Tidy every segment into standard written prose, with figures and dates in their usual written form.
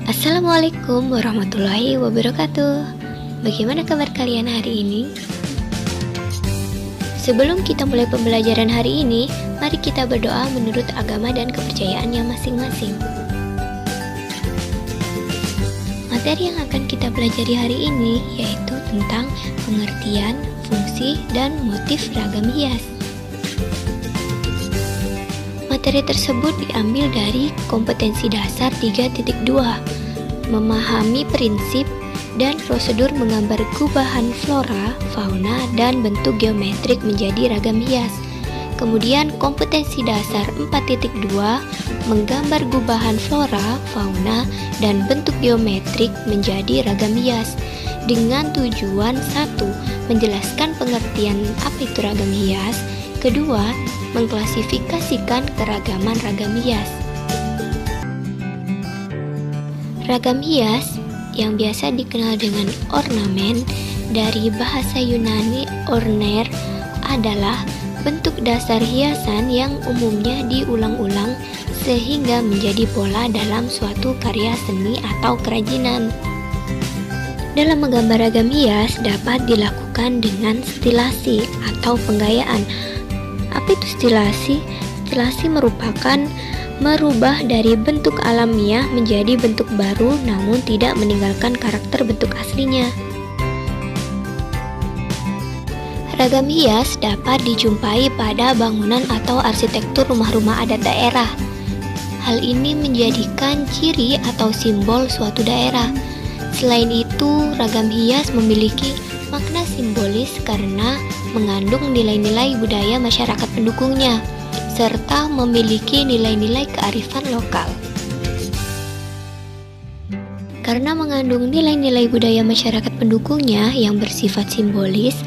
Assalamualaikum warahmatullahi wabarakatuh. Bagaimana kabar kalian hari ini? Sebelum kita mulai pembelajaran hari ini, mari kita berdoa menurut agama dan kepercayaannya masing-masing. Materi yang akan kita pelajari hari ini yaitu tentang pengertian, fungsi, dan motif ragam hias. Materi tersebut diambil dari kompetensi dasar 3.2, memahami prinsip dan prosedur menggambar gubahan flora, fauna, dan bentuk geometrik menjadi ragam hias. Kemudian kompetensi dasar 4.2, menggambar gubahan flora, fauna, dan bentuk geometrik menjadi ragam hias. Dengan tujuan 1. Menjelaskan pengertian apa itu ragam hias. Kedua, mengklasifikasikan keragaman ragam hias. Ragam hias yang biasa dikenal dengan ornamen dari bahasa Yunani orner adalah bentuk dasar hiasan yang umumnya diulang-ulang sehingga menjadi pola dalam suatu karya seni atau kerajinan. Dalam menggambar ragam hias dapat dilakukan dengan stilasi atau penggayaan. Apa itu stilasi? Stilasi merupakan merubah dari bentuk alamiah menjadi bentuk baru namun tidak meninggalkan karakter bentuk aslinya. Ragam hias dapat dijumpai pada bangunan atau arsitektur rumah-rumah adat daerah. Hal ini menjadikan ciri atau simbol suatu daerah. Selain itu, ragam hias memiliki makna simbolis karena mengandung nilai-nilai budaya masyarakat pendukungnya, serta memiliki nilai-nilai kearifan lokal. Karena mengandung nilai-nilai budaya masyarakat pendukungnya yang bersifat simbolis,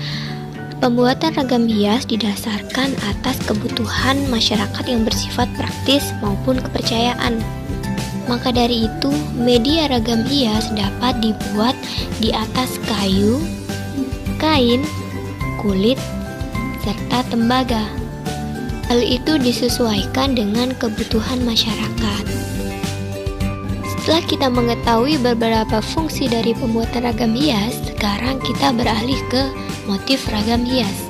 pembuatan ragam hias didasarkan atas kebutuhan masyarakat yang bersifat praktis maupun kepercayaan. Maka dari itu, media ragam hias dapat dibuat di atas kayu, kain, kulit, serta tembaga. Hal itu disesuaikan dengan kebutuhan masyarakat. Setelah kita mengetahui beberapa fungsi dari pembuatan ragam hias, sekarang kita beralih ke motif ragam hias.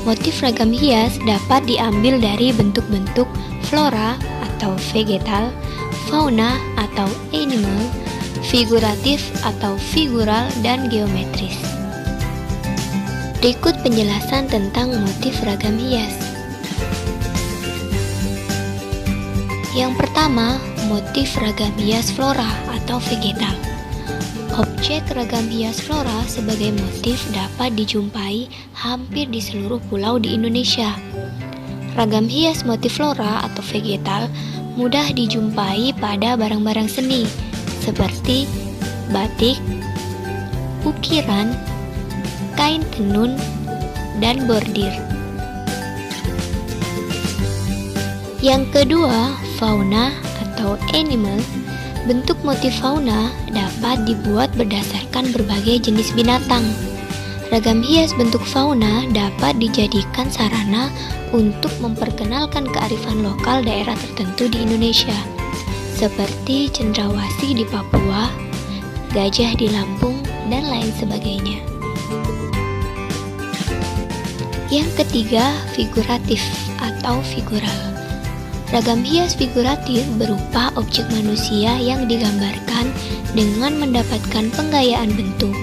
Motif ragam hias dapat diambil dari bentuk-bentuk flora atau vegetal, fauna atau animal, figuratif atau figural, dan geometris. Berikut penjelasan tentang motif ragam hias. Yang pertama, motif ragam hias flora atau vegetal. Objek ragam hias flora sebagai motif dapat dijumpai hampir di seluruh pulau di Indonesia. Ragam hias motif flora atau vegetal mudah dijumpai pada barang-barang seni seperti batik, ukiran, kain tenun, dan bordir. Yang kedua, fauna atau animal. Bentuk motif fauna dapat dibuat berdasarkan berbagai jenis binatang. Ragam hias bentuk fauna dapat dijadikan sarana untuk memperkenalkan kearifan lokal daerah tertentu di Indonesia, seperti cendrawasih di Papua, gajah di Lampung, dan lain sebagainya. Yang ketiga, figuratif atau figural. Ragam hias figuratif berupa objek manusia yang digambarkan dengan mendapatkan penggayaan bentuk.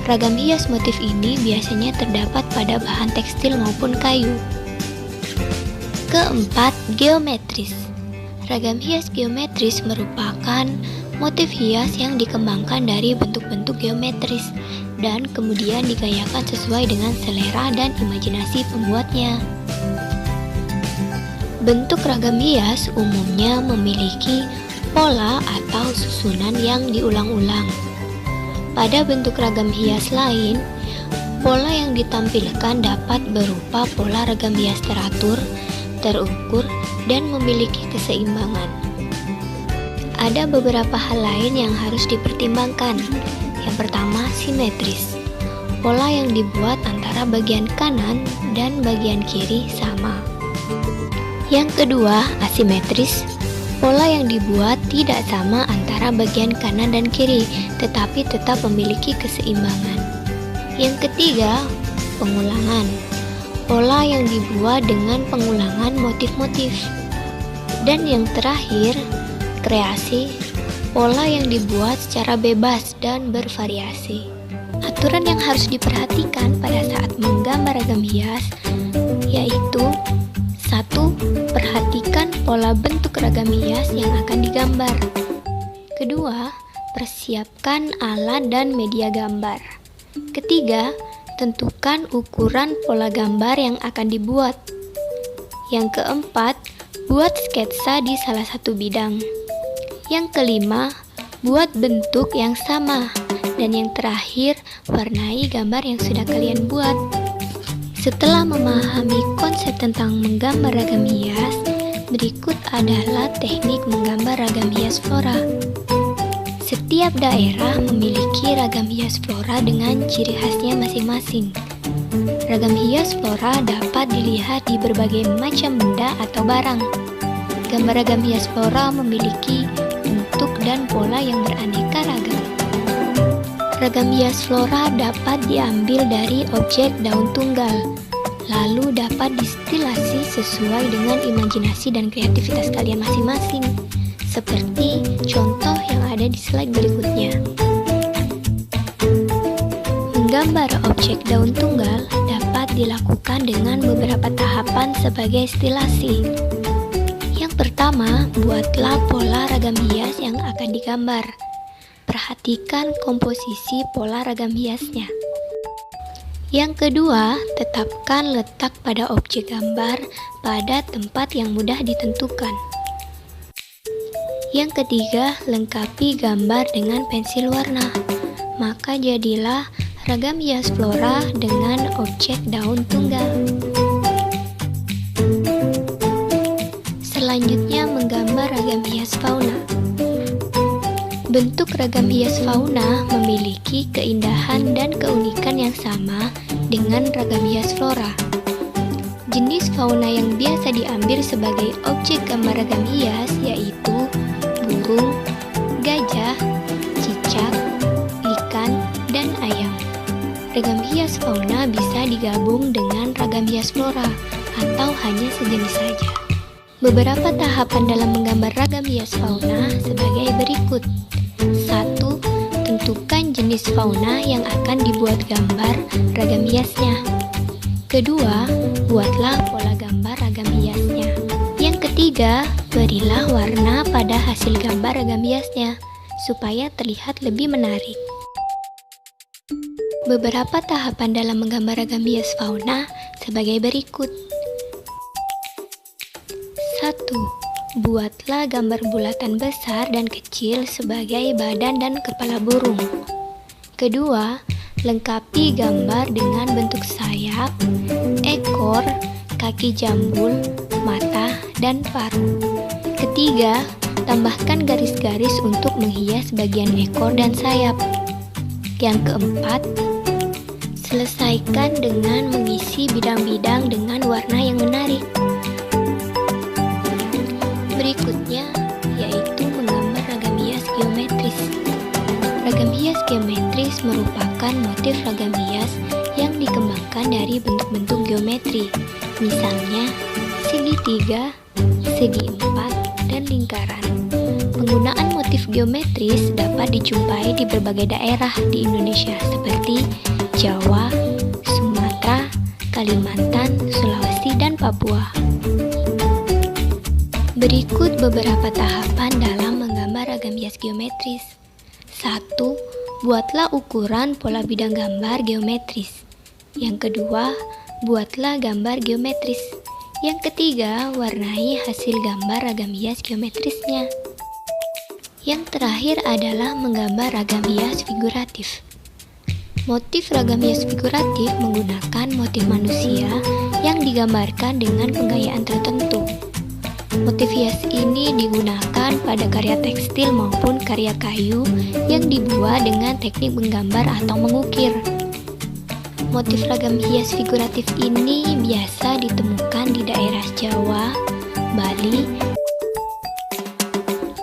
Ragam hias motif ini biasanya terdapat pada bahan tekstil maupun kayu. Keempat, geometris. Ragam hias geometris merupakan motif hias yang dikembangkan dari bentuk-bentuk geometris dan kemudian digayakan sesuai dengan selera dan imajinasi pembuatnya. Bentuk ragam hias umumnya memiliki pola atau susunan yang diulang-ulang. Pada bentuk ragam hias lain, pola yang ditampilkan dapat berupa pola ragam hias teratur, terukur, dan memiliki keseimbangan. Ada beberapa hal lain yang harus dipertimbangkan. Yang pertama, simetris. Pola yang dibuat antara bagian kanan dan bagian kiri sama. Yang kedua, asimetris. Pola yang dibuat tidak sama antara bagian kanan dan kiri, tetapi tetap memiliki keseimbangan. Yang ketiga, pengulangan. Pola yang dibuat dengan pengulangan motif-motif. Dan yang terakhir, kreasi. Pola yang dibuat secara bebas dan bervariasi. Aturan yang harus diperhatikan pada saat menggambar ragam hias yaitu: 1. Perhatikan pola bentuk ragam hias yang akan digambar. Kedua, persiapkan alat dan media gambar. Ketiga, tentukan ukuran pola gambar yang akan dibuat. Yang keempat, buat sketsa di salah satu bidang. Yang kelima, buat bentuk yang sama. Dan yang terakhir, warnai gambar yang sudah kalian buat. Setelah memahami konsep tentang menggambar ragam hias, berikut adalah teknik menggambar ragam hias flora. Setiap daerah memiliki ragam hias flora dengan ciri khasnya masing-masing. Ragam hias flora dapat dilihat di berbagai macam benda atau barang. Gambar ragam hias flora memiliki bentuk dan pola yang beraneka ragam. Ragam hias flora dapat diambil dari objek daun tunggal, lalu dapat distilasi sesuai dengan imajinasi dan kreativitas kalian masing-masing, seperti contoh yang ada di slide berikutnya. Menggambar objek daun tunggal dapat dilakukan dengan beberapa tahapan sebagai stilasi. Yang pertama, buatlah pola ragam hias yang akan digambar. Perhatikan komposisi pola ragam hiasnya. Yang kedua, tetapkan letak pada objek gambar pada tempat yang mudah ditentukan. Yang ketiga, lengkapi gambar dengan pensil warna. Maka jadilah ragam hias flora dengan objek daun tunggal. Selanjutnya, menggambar ragam hias fauna. Bentuk ragam hias fauna memiliki keindahan dan keunikan yang sama dengan ragam hias flora. Jenis fauna yang biasa diambil sebagai objek gambar ragam hias yaitu burung, gajah, cicak, ikan, dan ayam. Ragam hias fauna bisa digabung dengan ragam hias flora atau hanya sejenis saja. Beberapa tahapan dalam menggambar ragam hias fauna sebagai berikut. 1. Tentukan jenis fauna yang akan dibuat gambar ragam hiasnya. Kedua, buatlah pola gambar ragam hiasnya. Yang ketiga, berilah warna pada hasil gambar ragam hiasnya supaya terlihat lebih menarik. Beberapa tahapan dalam menggambar ragam hias fauna sebagai berikut. 1. Buatlah gambar bulatan besar dan kecil sebagai badan dan kepala burung. Kedua, lengkapi gambar dengan bentuk sayap, ekor, kaki jambul, mata, dan paruh. Ketiga, tambahkan garis-garis untuk menghias bagian ekor dan sayap. Yang keempat, selesaikan dengan mengisi bidang-bidang dengan warna yang menarik. Berikutnya yaitu menggambar ragam hias geometris. Ragam hias geometris merupakan motif ragam hias yang dikembangkan dari bentuk-bentuk geometri, misalnya segitiga, segi empat, dan lingkaran. Penggunaan motif geometris dapat dijumpai di berbagai daerah di Indonesia seperti Jawa, Sumatera, Kalimantan, Sulawesi, dan Papua. Berikut beberapa tahapan dalam menggambar ragam hias geometris. 1. Buatlah ukuran pola bidang gambar geometris. Yang kedua, buatlah gambar geometris. Yang ketiga, warnai hasil gambar ragam hias geometrisnya. Yang terakhir adalah menggambar ragam hias figuratif. Motif ragam hias figuratif menggunakan motif manusia yang digambarkan dengan penggayaan tertentu. Motif hias ini digunakan pada karya tekstil maupun karya kayu yang dibuat dengan teknik menggambar atau mengukir. Motif ragam hias figuratif ini biasa ditemukan di daerah Jawa, Bali,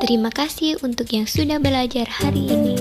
Terima kasih untuk yang sudah belajar hari ini.